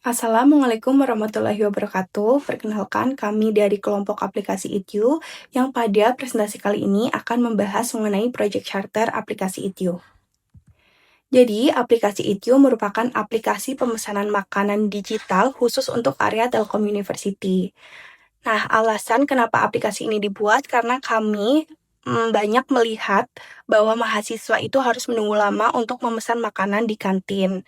Assalamualaikum warahmatullahi wabarakatuh. Perkenalkan, kami dari kelompok aplikasi ITU yang pada presentasi kali ini akan membahas mengenai Project Charter aplikasi ITU. Jadi, aplikasi ITU merupakan aplikasi pemesanan makanan digital khusus untuk area Telkom University. Nah, alasan kenapa aplikasi ini dibuat karena kami banyak melihat bahwa mahasiswa itu harus menunggu lama untuk memesan makanan di kantin.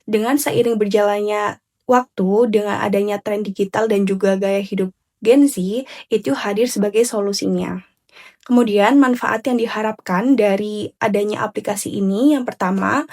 Dengan seiring berjalannya waktu, dengan adanya tren digital dan juga gaya hidup Gen Z, itu hadir sebagai solusinya. Kemudian, manfaat yang diharapkan dari adanya aplikasi ini, yang pertama,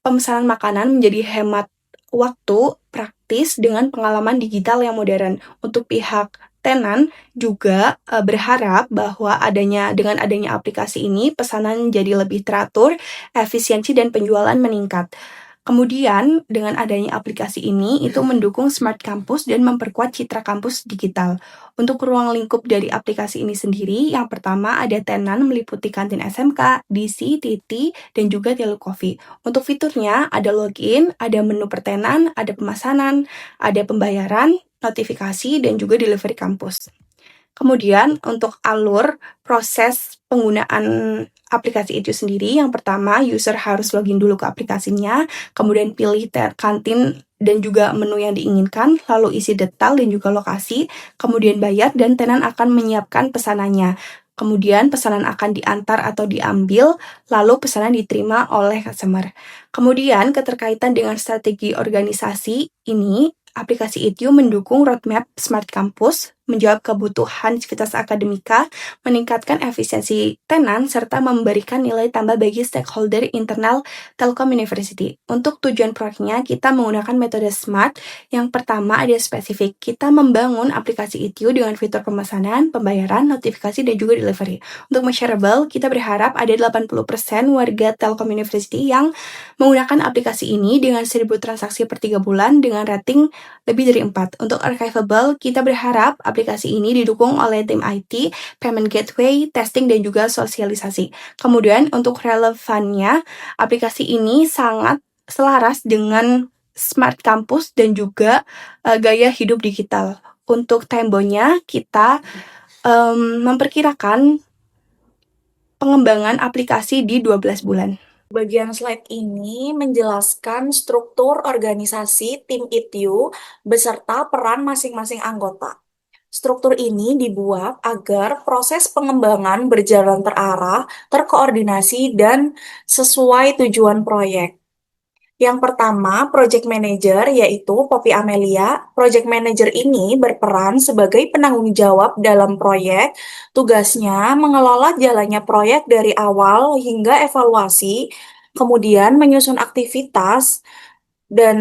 pemesanan makanan menjadi hemat waktu, praktis, dengan pengalaman digital yang modern. Untuk pihak tenan juga berharap bahwa dengan adanya aplikasi ini, pesanan jadi lebih teratur, efisiensi dan penjualan meningkat. Kemudian, dengan adanya aplikasi ini, itu mendukung Smart Campus dan memperkuat citra kampus digital. Untuk ruang lingkup dari aplikasi ini sendiri, yang pertama ada tenan meliputi kantin SMK, DC, TT, dan juga Telecoffee. Untuk fiturnya, ada login, ada menu pertenan, ada pemesanan, ada pembayaran, notifikasi, dan juga delivery kampus. Kemudian untuk alur proses penggunaan aplikasi itu sendiri, yang pertama user harus login dulu ke aplikasinya, kemudian pilih kantin dan juga menu yang diinginkan, lalu isi detail dan juga lokasi, kemudian bayar dan tenan akan menyiapkan pesanannya. Kemudian pesanan akan diantar atau diambil, lalu pesanan diterima oleh customer. Kemudian keterkaitan dengan strategi organisasi ini, aplikasi ITU mendukung roadmap Smart Campus, menjawab kebutuhan civitas akademika, meningkatkan efisiensi tenan, serta memberikan nilai tambah bagi stakeholder internal Telkom University. Untuk tujuan proyeknya, kita menggunakan metode SMART. Yang pertama ada spesifik. Kita membangun aplikasi ITU dengan fitur pemesanan, pembayaran, notifikasi, dan juga delivery. Untuk measurable, kita berharap ada 80% warga Telkom University yang menggunakan aplikasi ini dengan 1000 transaksi per 3 bulan dengan rating lebih dari 4. Untuk archivable, kita berharap aplikasi ini didukung oleh tim IT, payment gateway, testing, dan juga sosialisasi. Kemudian, untuk relevannya, aplikasi ini sangat selaras dengan Smart Campus dan juga gaya hidup digital. Untuk tembonya, kita memperkirakan pengembangan aplikasi di 12 bulan. Bagian slide ini menjelaskan struktur organisasi tim ITU beserta peran masing-masing anggota. Struktur ini dibuat agar proses pengembangan berjalan terarah, terkoordinasi, dan sesuai tujuan proyek. Yang pertama, Project Manager, yaitu Poppy Amelia. Project Manager ini berperan sebagai penanggung jawab dalam proyek. Tugasnya mengelola jalannya proyek dari awal hingga evaluasi, kemudian menyusun aktivitas, dan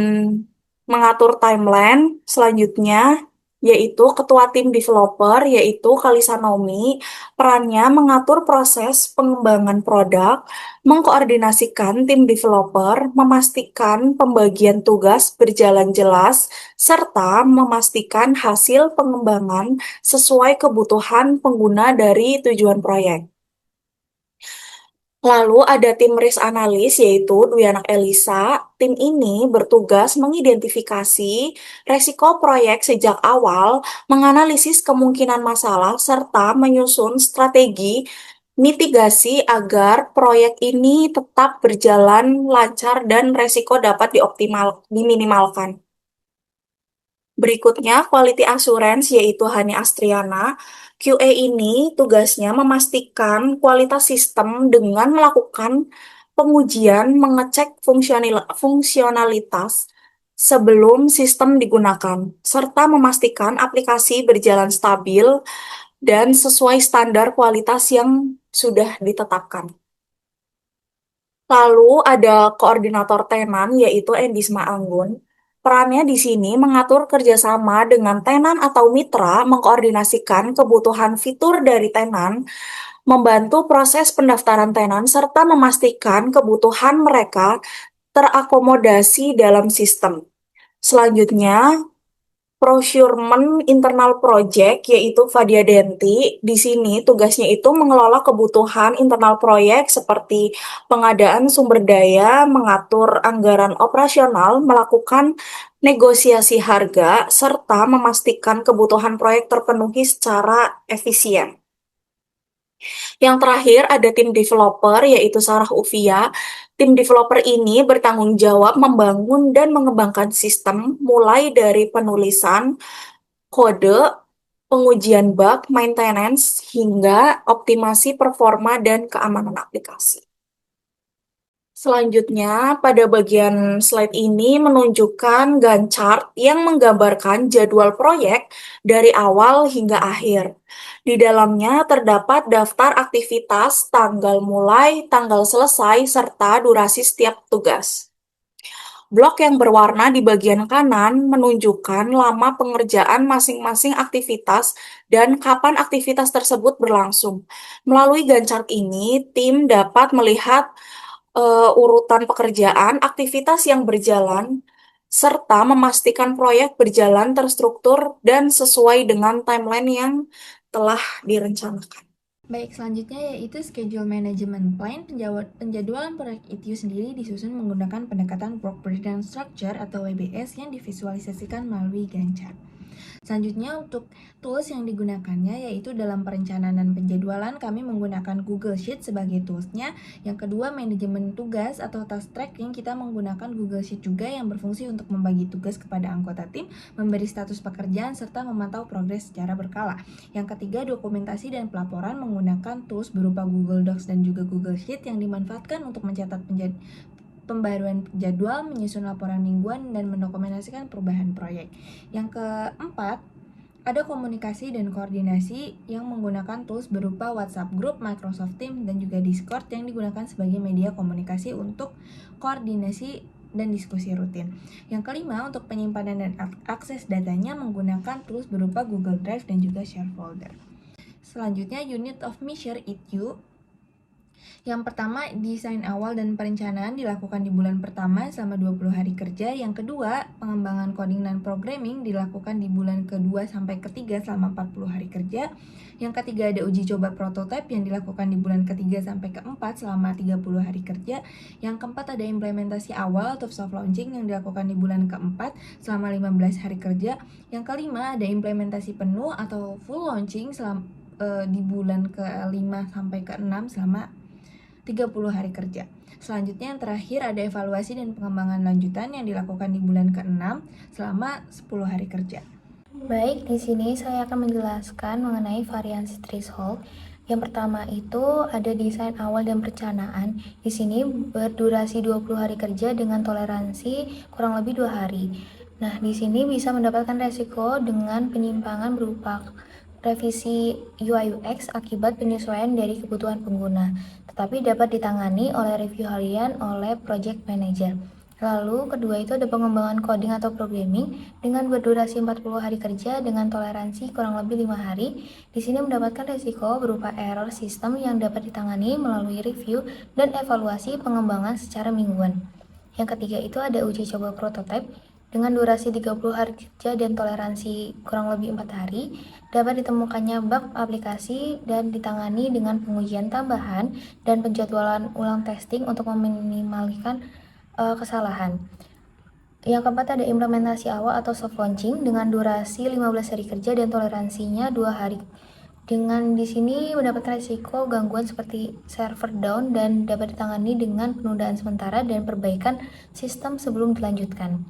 mengatur timeline. Selanjutnya, yaitu ketua tim developer, yaitu Kalisa Nomi. Perannya mengatur proses pengembangan produk, mengkoordinasikan tim developer, memastikan pembagian tugas berjalan jelas, serta memastikan hasil pengembangan sesuai kebutuhan pengguna dari tujuan proyek. Lalu ada tim risk analis yaitu Dwi Anak Elisa. Tim ini bertugas mengidentifikasi resiko proyek sejak awal, menganalisis kemungkinan masalah, serta menyusun strategi mitigasi agar proyek ini tetap berjalan lancar dan resiko dapat diminimalkan. Berikutnya, Quality Assurance yaitu Hani Astriana. QA ini tugasnya memastikan kualitas sistem dengan melakukan pengujian, mengecek fungsionalitas sebelum sistem digunakan, serta memastikan aplikasi berjalan stabil dan sesuai standar kualitas yang sudah ditetapkan. Lalu ada koordinator tenan yaitu Endisma Anggun. Perannya di sini mengatur kerjasama dengan tenan atau mitra, mengkoordinasikan kebutuhan fitur dari tenan, membantu proses pendaftaran tenan, serta memastikan kebutuhan mereka terakomodasi dalam sistem. Selanjutnya, Procurement Internal Project, yaitu Fadia Denti. Di sini tugasnya itu mengelola kebutuhan internal proyek seperti pengadaan sumber daya, mengatur anggaran operasional, melakukan negosiasi harga, serta memastikan kebutuhan proyek terpenuhi secara efisien. Yang terakhir ada tim developer yaitu Sarah Uvia. Tim developer ini bertanggung jawab membangun dan mengembangkan sistem mulai dari penulisan kode, pengujian bug, maintenance, hingga optimasi performa dan keamanan aplikasi. Selanjutnya, pada bagian slide ini menunjukkan Gantt chart yang menggambarkan jadwal proyek dari awal hingga akhir. Di dalamnya terdapat daftar aktivitas, tanggal mulai, tanggal selesai, serta durasi setiap tugas. Blok yang berwarna di bagian kanan menunjukkan lama pengerjaan masing-masing aktivitas dan kapan aktivitas tersebut berlangsung. Melalui Gantt chart ini, tim dapat melihat urutan pekerjaan, aktivitas yang berjalan, serta memastikan proyek berjalan terstruktur dan sesuai dengan timeline yang telah direncanakan. Baik, selanjutnya yaitu Schedule Management Plan. Penjadwalan proyek itu sendiri disusun menggunakan pendekatan Work Breakdown Structure atau WBS yang divisualisasikan melalui Gantt chart. Selanjutnya untuk tools yang digunakannya yaitu dalam perencanaan dan penjadwalan kami menggunakan Google Sheet sebagai toolsnya. Yang kedua, manajemen tugas atau task tracking, kita menggunakan Google Sheet juga yang berfungsi untuk membagi tugas kepada anggota tim, memberi status pekerjaan, serta memantau progres secara berkala. Yang ketiga, dokumentasi dan pelaporan menggunakan tools berupa Google Docs dan juga Google Sheet yang dimanfaatkan untuk mencatat pembaruan jadwal, menyusun laporan mingguan, dan mendokumentasikan perubahan proyek. Yang keempat, ada komunikasi dan koordinasi yang menggunakan tools berupa WhatsApp Group, Microsoft Teams, dan juga Discord yang digunakan sebagai media komunikasi untuk koordinasi dan diskusi rutin. Yang kelima, untuk penyimpanan dan akses datanya menggunakan tools berupa Google Drive dan juga Share Folder. Selanjutnya, Unit of Measure ITU. Yang pertama, desain awal dan perencanaan dilakukan di bulan pertama selama 20 hari kerja. Yang kedua, pengembangan coding dan programming dilakukan di bulan kedua sampai ketiga selama 40 hari kerja. Yang ketiga, ada uji coba prototipe yang dilakukan di bulan ketiga sampai keempat selama 30 hari kerja. Yang keempat, ada implementasi awal atau soft launching yang dilakukan di bulan keempat selama 15 hari kerja. Yang kelima, ada implementasi penuh atau full launching di bulan ke-5 sampai ke-6 selama 30 hari kerja. Selanjutnya yang terakhir ada evaluasi dan pengembangan lanjutan yang dilakukan di bulan ke-6 selama 10 hari kerja. Baik, di sini saya akan menjelaskan mengenai variansi threshold. Yang pertama itu ada desain awal dan perencanaan. Di sini berdurasi 20 hari kerja dengan toleransi kurang lebih 2 hari. Nah, di sini bisa mendapatkan resiko dengan penyimpangan berupa revisi UI UX akibat penyesuaian dari kebutuhan pengguna, tetapi dapat ditangani oleh review harian oleh project manager. Lalu kedua itu ada pengembangan coding atau programming dengan berdurasi 40 hari kerja dengan toleransi kurang lebih 5 hari. Di sini mendapatkan risiko berupa error sistem yang dapat ditangani melalui review dan evaluasi pengembangan secara mingguan. Yang ketiga itu ada uji coba prototipe dengan durasi 30 hari kerja dan toleransi kurang lebih 4 hari, dapat ditemukannya bug aplikasi dan ditangani dengan pengujian tambahan dan penjadwalan ulang testing untuk meminimalkan kesalahan. Yang keempat ada implementasi awal atau soft launching dengan durasi 15 hari kerja dan toleransinya 2 hari. Dengan di sini mendapat risiko gangguan seperti server down dan dapat ditangani dengan penundaan sementara dan perbaikan sistem sebelum dilanjutkan.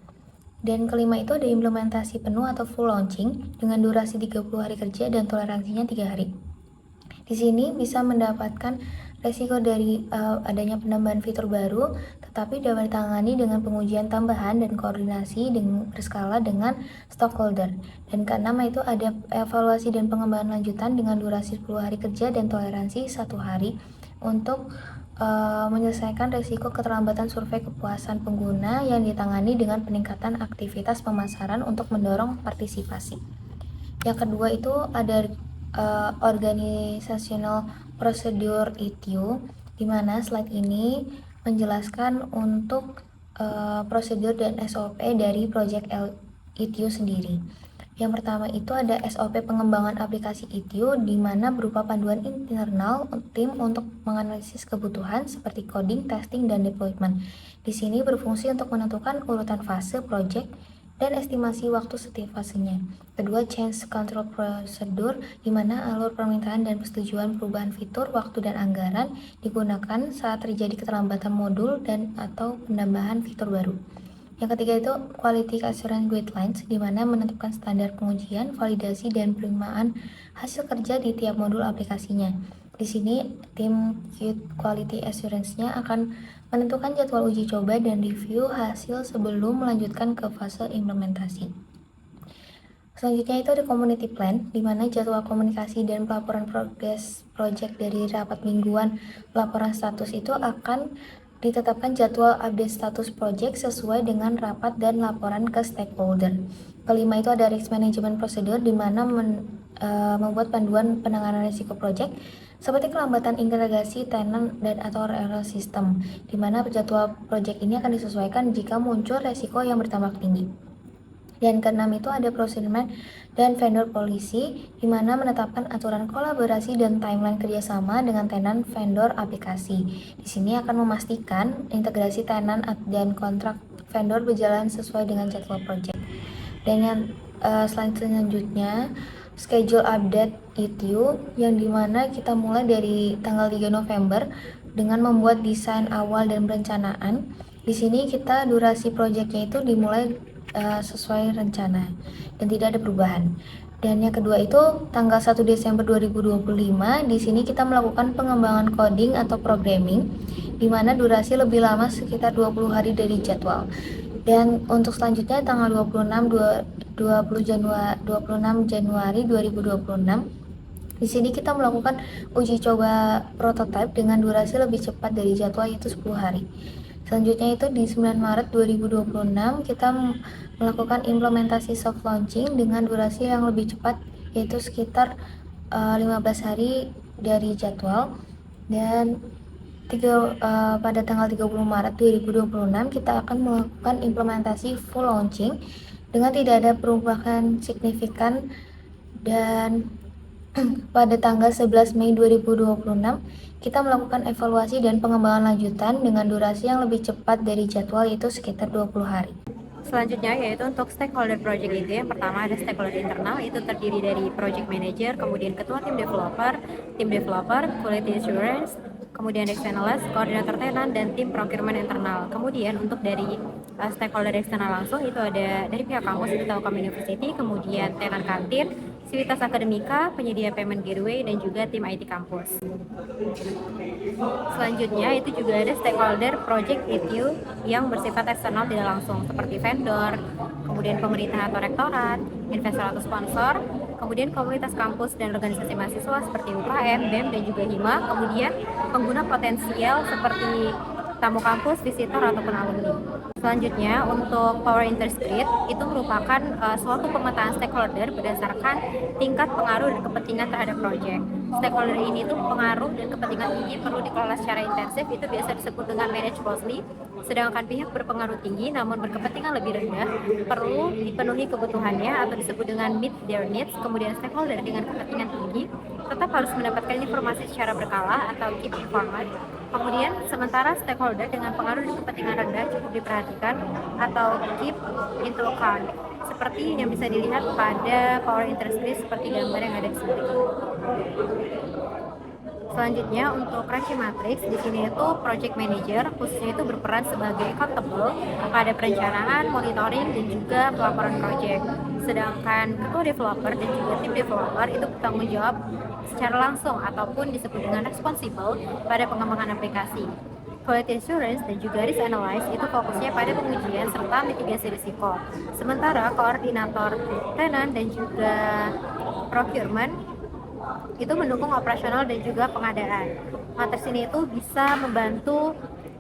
Dan kelima itu ada implementasi penuh atau full launching dengan durasi 30 hari kerja dan toleransinya 3 hari. Di sini bisa mendapatkan resiko dari adanya penambahan fitur baru, tetapi dapat ditangani dengan pengujian tambahan dan koordinasi berskala dengan stakeholder. Dan keenam itu ada evaluasi dan pengembangan lanjutan dengan durasi 10 hari kerja dan toleransi 1 hari untuk menyelesaikan risiko keterlambatan survei kepuasan pengguna yang ditangani dengan peningkatan aktivitas pemasaran untuk mendorong partisipasi. Yang kedua itu ada organizational procedure ITU, di mana slide ini menjelaskan untuk prosedur dan SOP dari project ITU sendiri. Yang pertama itu ada SOP pengembangan aplikasi ITU, di mana berupa panduan internal tim untuk menganalisis kebutuhan seperti coding, testing, dan deployment. Di sini berfungsi untuk menentukan urutan fase project dan estimasi waktu setiap fasenya. Kedua, change control procedure, di mana alur permintaan dan persetujuan perubahan fitur, waktu, dan anggaran digunakan saat terjadi keterlambatan modul dan atau penambahan fitur baru. Yang ketiga itu quality assurance guidelines, di mana menentukan standar pengujian, validasi, dan penerimaan hasil kerja di tiap modul aplikasinya. Di sini, tim quality assurance-nya akan menentukan jadwal uji coba dan review hasil sebelum melanjutkan ke fase implementasi. Selanjutnya itu ada community plan, di mana jadwal komunikasi dan pelaporan progres project dari rapat mingguan laporan status itu akan ditetapkan jadwal update status project sesuai dengan rapat dan laporan ke stakeholder. Kelima itu ada risk management procedure, di mana membuat panduan penanganan risiko project seperti kelambatan integrasi tenant dan atau RL system, di mana jadwal project ini akan disesuaikan jika muncul risiko yang bertambah tinggi. Dan keenam itu ada procurement dan vendor policy, di mana menetapkan aturan kolaborasi dan timeline kerjasama dengan tenan vendor aplikasi. Di sini akan memastikan integrasi tenan dan kontrak vendor berjalan sesuai dengan jadwal project. Dan yang selanjutnya schedule update itu, yang dimana kita mulai dari tanggal 3 November dengan membuat desain awal dan perencanaan. Di sini kita durasi proyeknya itu dimulai sesuai rencana dan tidak ada perubahan. Dan yang kedua itu tanggal 1 Desember 2025, di sini kita melakukan pengembangan coding atau programming, di mana durasi lebih lama sekitar 20 hari dari jadwal. Dan untuk selanjutnya tanggal 26 Januari 2026, di sini kita melakukan uji coba prototipe dengan durasi lebih cepat dari jadwal, yaitu 10 hari. Selanjutnya itu di 9 Maret 2026 kita melakukan implementasi soft launching dengan durasi yang lebih cepat, yaitu sekitar 15 hari dari jadwal. Dan pada tanggal 30 Maret 2026 kita akan melakukan implementasi full launching dengan tidak ada perubahan signifikan. Dan pada tanggal 11 Mei 2026 kita melakukan evaluasi dan pengembangan lanjutan dengan durasi yang lebih cepat dari jadwal, yaitu sekitar 20 hari. Selanjutnya yaitu untuk stakeholder project itu, yang pertama ada stakeholder internal, itu terdiri dari project manager, kemudian ketua tim developer, quality assurance, kemudian desk analyst, koordinator tenan, dan tim procurement internal. Kemudian untuk dari stakeholder eksternal langsung itu ada dari pihak kampus, itu Telkom University, kemudian tenan kantin, Civitas Akademika, penyedia payment gateway, dan juga tim IT kampus. Selanjutnya itu juga ada stakeholder project itu yang bersifat eksternal tidak langsung, seperti vendor, kemudian pemerintah atau rektorat, investor atau sponsor, kemudian komunitas kampus dan organisasi mahasiswa seperti UKM, BEM, dan juga HIMA, kemudian pengguna potensial seperti tamu kampus, visitor, ataupun alumni. Selanjutnya, untuk Power Interest Grid itu merupakan suatu pemetaan stakeholder berdasarkan tingkat pengaruh dan kepentingan terhadap proyek. Stakeholder ini tuh pengaruh dan kepentingan tinggi perlu dikelola secara intensif, itu biasa disebut dengan manage closely. Sedangkan pihak berpengaruh tinggi namun berkepentingan lebih rendah perlu dipenuhi kebutuhannya atau disebut dengan meet their needs. Kemudian stakeholder dengan kepentingan tinggi tetap harus mendapatkan informasi secara berkala atau keep informed. Kemudian sementara stakeholder dengan pengaruh dan kepentingan rendah cukup diperhatikan atau keep into account, seperti yang bisa dilihat pada Power Interest Grid seperti gambar yang ada di sini. Selanjutnya untuk Ranking Matrix, di sini itu project manager khususnya itu berperan sebagai accountable pada perencanaan, monitoring, dan juga pelaporan project. Sedangkan ketua developer dan juga tim developer itu bertanggung jawab secara langsung ataupun disebut dengan responsible pada pengembangan aplikasi. Quality assurance dan juga risk analysis itu fokusnya pada pengujian serta mitigasi risiko. Sementara koordinator tenan dan juga procurement itu mendukung operasional dan juga pengadaan. Matriks ini itu bisa membantu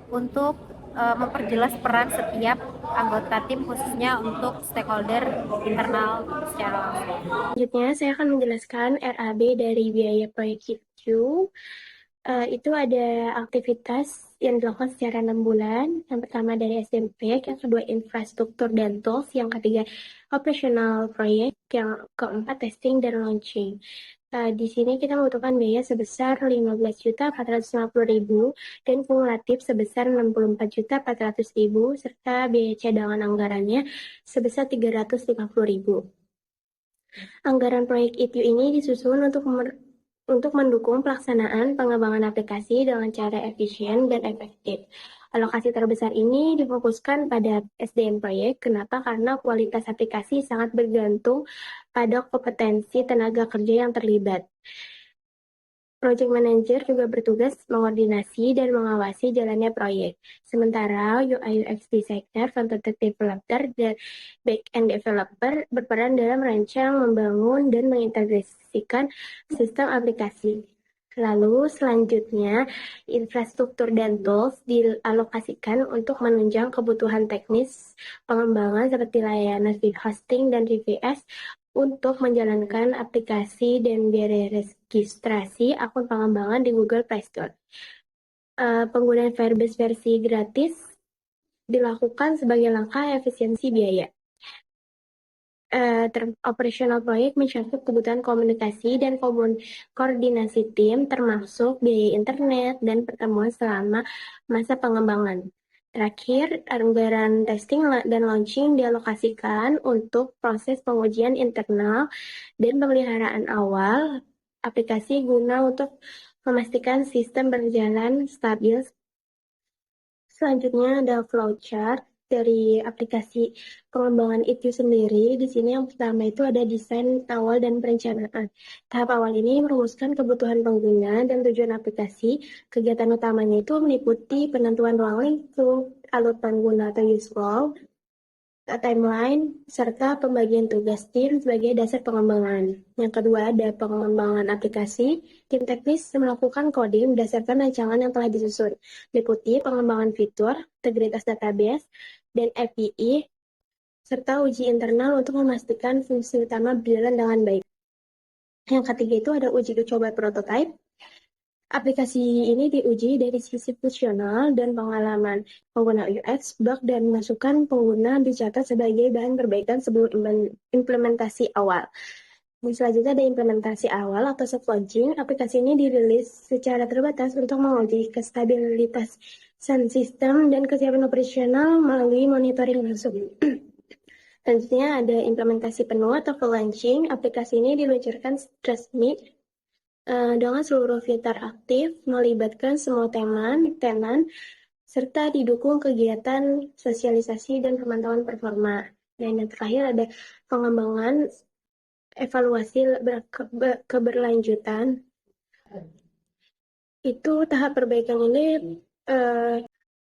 untuk memperjelas peran setiap anggota tim, khususnya untuk stakeholder internal secara langsung. Selanjutnya, saya akan menjelaskan RAB dari biaya proyek itu. Itu ada aktivitas yang dilakukan secara 6 bulan. Yang pertama dari SDM, yang kedua infrastruktur dan tools, yang ketiga operasional proyek, yang keempat testing dan launching. Di sini kita membutuhkan biaya sebesar 15.450.000 dan kumulatif sebesar 64.400.000 serta biaya cadangan anggarannya sebesar 350.000. Anggaran proyek ITU ini disusun untuk mendukung pelaksanaan pengembangan aplikasi dengan cara efisien dan efektif. Alokasi terbesar ini difokuskan pada SDM proyek. Kenapa? Karena kualitas aplikasi sangat bergantung pada kompetensi tenaga kerja yang terlibat. Project Manager juga bertugas mengoordinasi dan mengawasi jalannya proyek. Sementara UI UX Designer, Front-end Developer, dan Back-end Developer berperan dalam merancang, membangun, dan mengintegrasikan sistem aplikasi. Lalu selanjutnya, infrastruktur dan tools dialokasikan untuk menunjang kebutuhan teknis pengembangan seperti layanan feed hosting dan VPS untuk menjalankan aplikasi dan biaya registrasi akun pengembangan di Google Play Store. Penggunaan Firebase versi gratis dilakukan sebagai langkah efisiensi biaya. Operasional proyek mencakup kebutuhan komunikasi dan koordinasi tim, termasuk biaya internet dan pertemuan selama masa pengembangan. Terakhir, anggaran testing dan launching dialokasikan untuk proses pengujian internal dan pemeliharaan awal aplikasi guna untuk memastikan sistem berjalan stabil. Selanjutnya ada flowchart dari aplikasi pengembangan itu sendiri. Di sini yang pertama itu ada desain awal dan perencanaan. Tahap awal ini merumuskan kebutuhan pengguna dan tujuan aplikasi. Kegiatan utamanya itu meliputi penentuan ruang lingkup, alur pengguna atau use flow, timeline, serta pembagian tugas tim sebagai dasar pengembangan. Yang kedua ada pengembangan aplikasi. Tim teknis melakukan coding berdasarkan rancangan yang telah disusun, meliputi pengembangan fitur, integritas database, dan API, serta uji internal untuk memastikan fungsi utama berjalan dengan baik. Yang ketiga itu ada uji coba prototype. Aplikasi ini diuji dari sisi fungsional dan pengalaman pengguna UX, bug, dan masukan pengguna dicatat sebagai bahan perbaikan sebelum implementasi awal. Selanjutnya ada implementasi awal atau soft launching. Aplikasi ini dirilis secara terbatas untuk menguji kestabilitas sistem dan kesiapan operasional melalui monitoring langsung. Selanjutnya ada implementasi penuh atau full launching. Aplikasi ini diluncurkan resmi dengan seluruh fitur aktif, melibatkan semua tenan, serta didukung kegiatan sosialisasi dan pemantauan performa. Dan yang terakhir ada pengembangan evaluasi keberlanjutan. Itu tahap perbaikan ini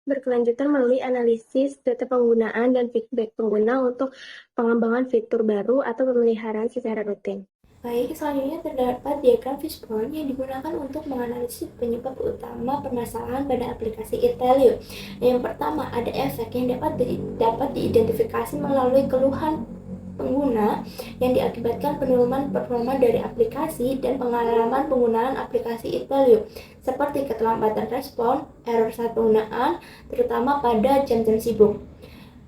berkelanjutan melalui analisis data penggunaan dan feedback pengguna untuk pengembangan fitur baru atau pemeliharaan secara rutin. Baik, selanjutnya terdapat diagram fishbone yang digunakan untuk menganalisis penyebab utama permasalahan pada aplikasi Itelio. Yang pertama, ada efek yang dapat diidentifikasi melalui keluhan pengguna yang diakibatkan penurunan performa dari aplikasi dan pengalaman penggunaan aplikasi Itelio, seperti keterlambatan respon, error saat penggunaan, terutama pada jam-jam sibuk.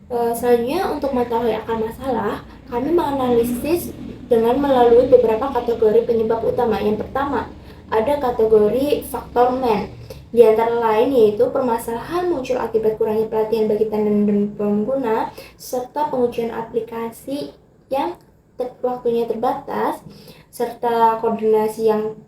Selanjutnya, untuk mengetahui akar masalah, kami menganalisis dengan melalui beberapa kategori penyebab utama. Yang pertama, ada kategori faktor man, di antara lain yaitu permasalahan muncul akibat kurangnya pelatihan bagi tenan dan pengguna, serta pengujian aplikasi yang waktunya terbatas, serta koordinasi yang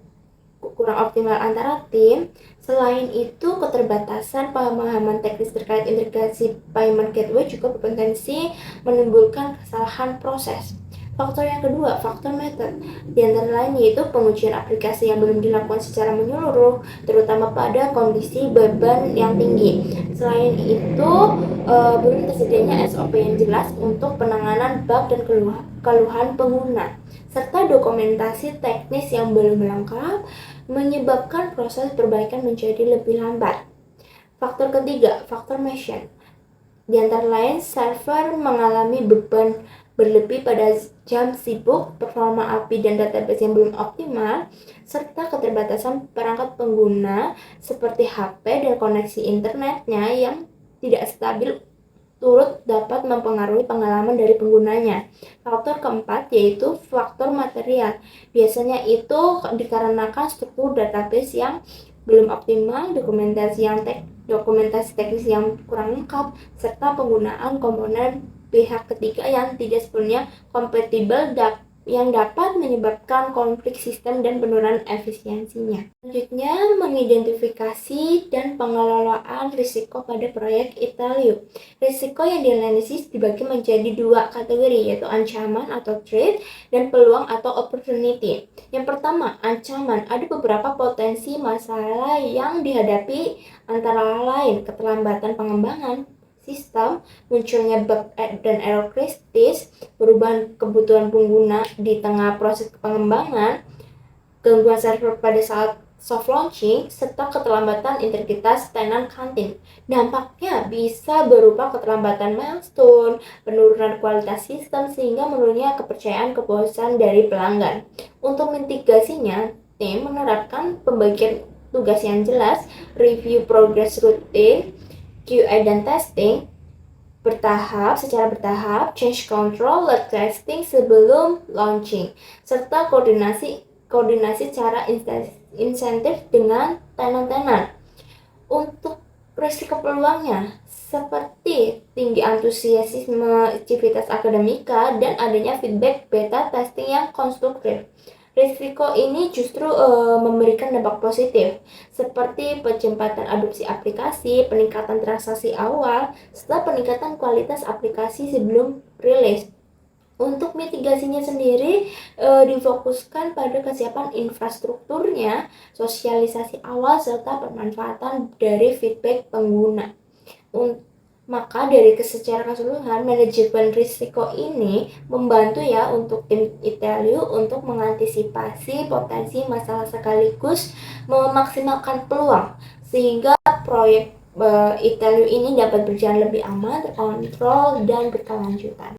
kurang optimal antara tim. Selain itu, keterbatasan pemahaman teknis terkait integrasi payment gateway juga berpotensi menimbulkan kesalahan proses. Faktor yang kedua, faktor method, di antara lain yaitu pengujian aplikasi yang belum dilakukan secara menyeluruh, terutama pada kondisi beban yang tinggi. Selain itu, belum tersedianya SOP yang jelas untuk penanganan bug dan keluhan pengguna, serta dokumentasi teknis yang belum lengkap menyebabkan proses perbaikan menjadi lebih lambat. Faktor ketiga, faktor mission, di antara lain server mengalami beban berlebih pada jam sibuk, performa API dan database yang belum optimal, serta keterbatasan perangkat pengguna seperti HP dan koneksi internetnya yang tidak stabil turut dapat mempengaruhi pengalaman dari penggunanya. Faktor keempat yaitu faktor material. Biasanya itu dikarenakan struktur database yang belum optimal, dokumentasi teknis yang kurang lengkap, serta penggunaan komponen pihak ketiga yang tidak sepenuhnya kompatibel yang dapat menyebabkan konflik sistem dan penurunan efisiensinya. Selanjutnya, mengidentifikasi dan pengelolaan risiko pada proyek Itelio. Risiko yang dianalisis dibagi menjadi dua kategori, yaitu ancaman atau threat dan peluang atau opportunity. Yang pertama, ancaman. Ada beberapa potensi masalah yang dihadapi, antara lain keterlambatan pengembangan sistem, munculnya bug dan error kritis, perubahan kebutuhan pengguna di tengah proses pengembangan, gangguan server pada saat soft launching, serta keterlambatan integritas tenant kantin. Dampaknya bisa berupa keterlambatan milestone, penurunan kualitas sistem, sehingga menurunnya kepercayaan kepuasan dari pelanggan. Untuk mitigasinya, tim menerapkan pembagian tugas yang jelas, review progress rutin, QA dan testing secara bertahap, change control, load testing sebelum launching, serta koordinasi cara insentif dengan tenan-tenan. Untuk risiko peluangnya, seperti tinggi antusiasme civitas akademika dan adanya feedback beta testing yang konstruktif. Risiko ini justru memberikan dampak positif, seperti percepatan adopsi aplikasi, peningkatan transaksi awal, serta peningkatan kualitas aplikasi sebelum rilis. Untuk mitigasinya sendiri difokuskan pada kesiapan infrastrukturnya, sosialisasi awal, serta pemanfaatan dari feedback pengguna. Maka secara keseluruhan, manajemen risiko ini membantu ya untuk tim Itelio untuk mengantisipasi potensi masalah sekaligus memaksimalkan peluang, sehingga proyek Itelio ini dapat berjalan lebih aman, terkontrol, dan berkelanjutan.